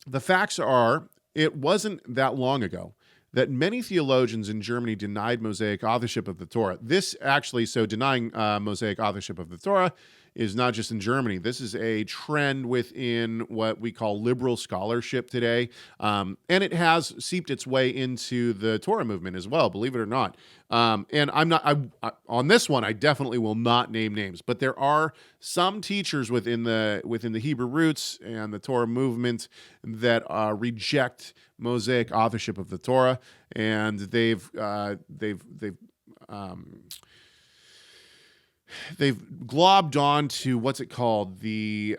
The facts are, it wasn't that long ago that many theologians in Germany denied Mosaic authorship of the Torah. This actually, so denying Mosaic authorship of the Torah is not just in Germany. This is a trend within what we call liberal scholarship today. And it has seeped its way into the Torah movement as well, believe it or not. And on this one, I definitely will not name names, but there are some teachers within the Hebrew roots and the Torah movement that reject Mosaic authorship of the Torah, and they've globbed on to what's it called, the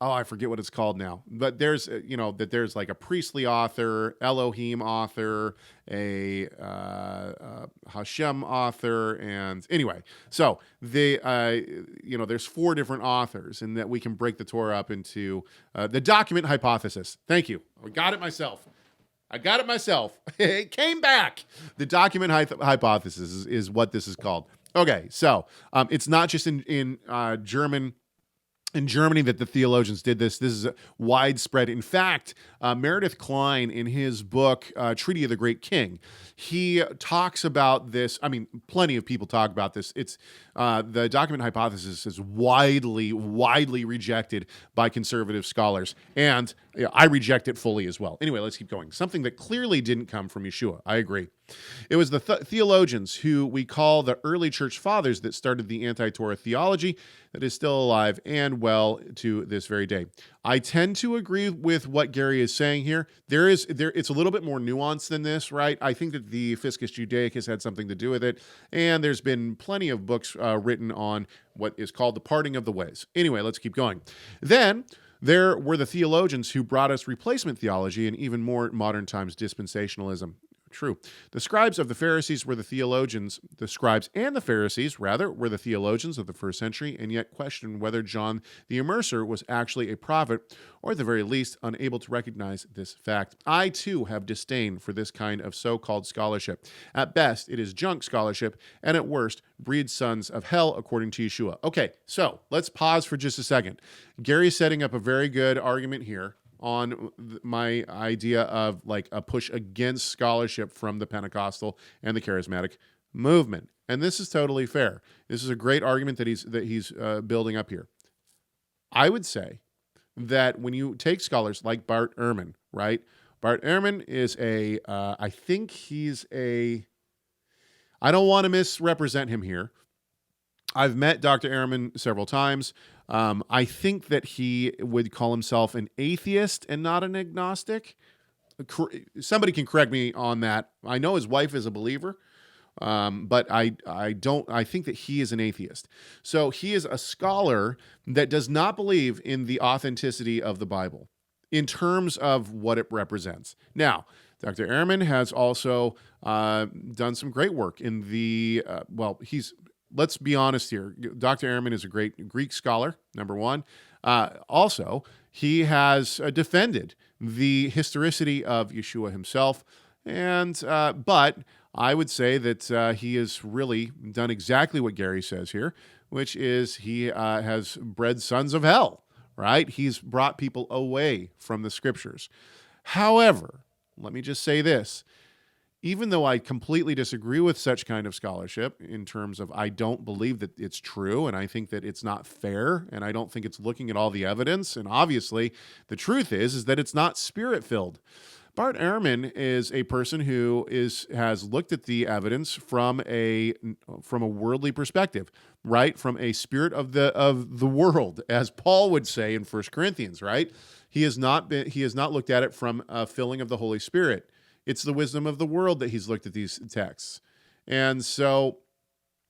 I forget what it's called now, but there's there's like a priestly author, Elohim author, a Hashem author, and anyway, so there's 4 different authors, and that we can break the Torah up into the document hypothesis. Thank you, I got it myself. It came back. The document hypothesis is what this is called. Okay, so it's not just in Germany that the theologians did this. This is widespread. In fact, Meredith Kline, in his book, Treaty of the Great King, he talks about this. I mean, plenty of people talk about this. It's the document hypothesis is widely rejected by conservative scholars, and I reject it fully as well. Anyway, let's keep going. Something that clearly didn't come from Yeshua. I agree. It was the theologians who we call the early church fathers that started the anti-Torah theology that is still alive and well to this very day. I tend to agree with what Gary is saying here. It's a little bit more nuanced than this, right? I think that the Fiscus Judaicus had something to do with it, and there's been plenty of books written on what is called the parting of the ways. Anyway, let's keep going. Then there were the theologians who brought us replacement theology and even more modern times dispensationalism. True. The scribes and the Pharisees were the theologians of the first century, and yet questioned whether John the Immerser was actually a prophet, or at the very least, unable to recognize this fact. I, too, have disdain for this kind of so-called scholarship. At best, it is junk scholarship, and at worst, breeds sons of hell, according to Yeshua. Okay, so let's pause for just a second. Gary's setting up a very good argument here on my idea of like a push against scholarship from the Pentecostal and the charismatic movement. And this is totally fair. This is a great argument that he's building up here. I would say that when you take scholars like Bart Ehrman, right? Bart Ehrman is I don't want to misrepresent him here. I've met Dr. Ehrman several times. I think that he would call himself an atheist and not an agnostic. Somebody can correct me on that. I know his wife is a believer, but I think that he is an atheist. So he is a scholar that does not believe in the authenticity of the Bible in terms of what it represents. Now, Dr. Ehrman has also done some great work in the, let's be honest here. Dr. Ehrman is a great Greek scholar, number one. Also, he has defended the historicity of Yeshua himself, but I would say that he has really done exactly what Gary says here, which is he has bred sons of hell, right? He's brought people away from the scriptures. However, let me just say this. Even though I completely disagree with such kind of scholarship in terms of I don't believe that it's true, and I think that it's not fair, and I don't think it's looking at all the evidence, and obviously the truth is that it's not spirit-filled. Bart Ehrman is a person who has looked at the evidence from a worldly perspective, right? From a spirit of the world, as Paul would say in 1 Corinthians, right? He has not looked at it from a filling of the Holy Spirit. It's the wisdom of the world that he's looked at these texts. And so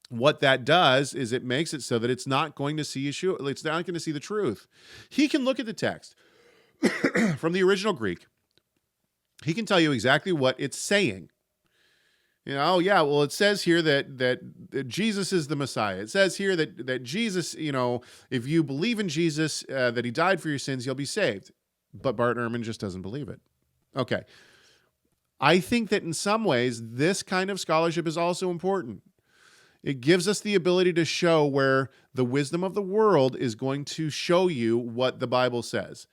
what that does is it makes it so that it's not going to see Yeshua, it's not going to see the truth. He can look at the text from the original Greek. He can tell you exactly what it's saying. It says here that Jesus is the Messiah. It says here that Jesus, if you believe in Jesus, that he died for your sins, you'll be saved. But Bart Ehrman just doesn't believe it. Okay. I think that in some ways, this kind of scholarship is also important. It gives us the ability to show where the wisdom of the world is going to show you what the Bible says.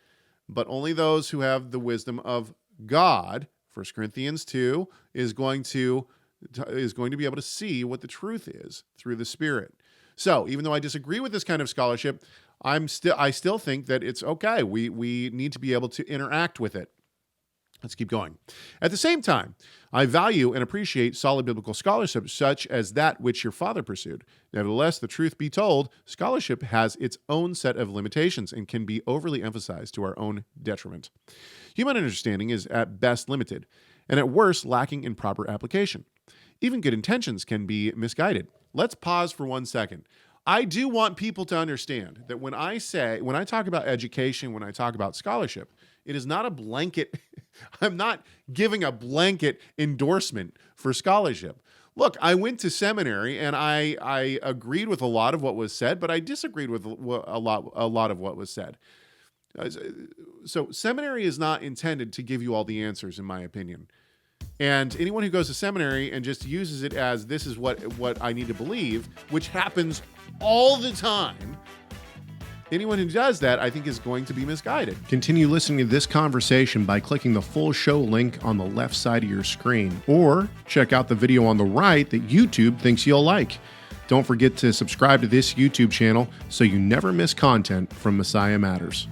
But only those who have the wisdom of God, 1 Corinthians 2, is going to be able to see what the truth is through the Spirit. So, even though I disagree with this kind of scholarship, I still think that it's okay. We need to be able to interact with it. Let's keep going. At the same time, I value and appreciate solid biblical scholarship such as that which your father pursued. Nevertheless, the truth be told, scholarship has its own set of limitations and can be overly emphasized to our own detriment. Human understanding is at best limited, and at worst lacking in proper application. Even good intentions can be misguided. Let's pause for 1 second. I do want people to understand that when I talk about education, when I talk about scholarship, it is not a blanket. I'm not giving a blanket endorsement for scholarship. Look, I went to seminary and I agreed with a lot of what was said, but I disagreed with a lot of what was said. So seminary is not intended to give you all the answers, in my opinion. And anyone who goes to seminary and just uses it as this is what I need to believe, which happens all the time, anyone who does that, I think, is going to be misguided. Continue listening to this conversation by clicking the full show link on the left side of your screen, or check out the video on the right that YouTube thinks you'll like. Don't forget to subscribe to this YouTube channel so you never miss content from Messiah Matters.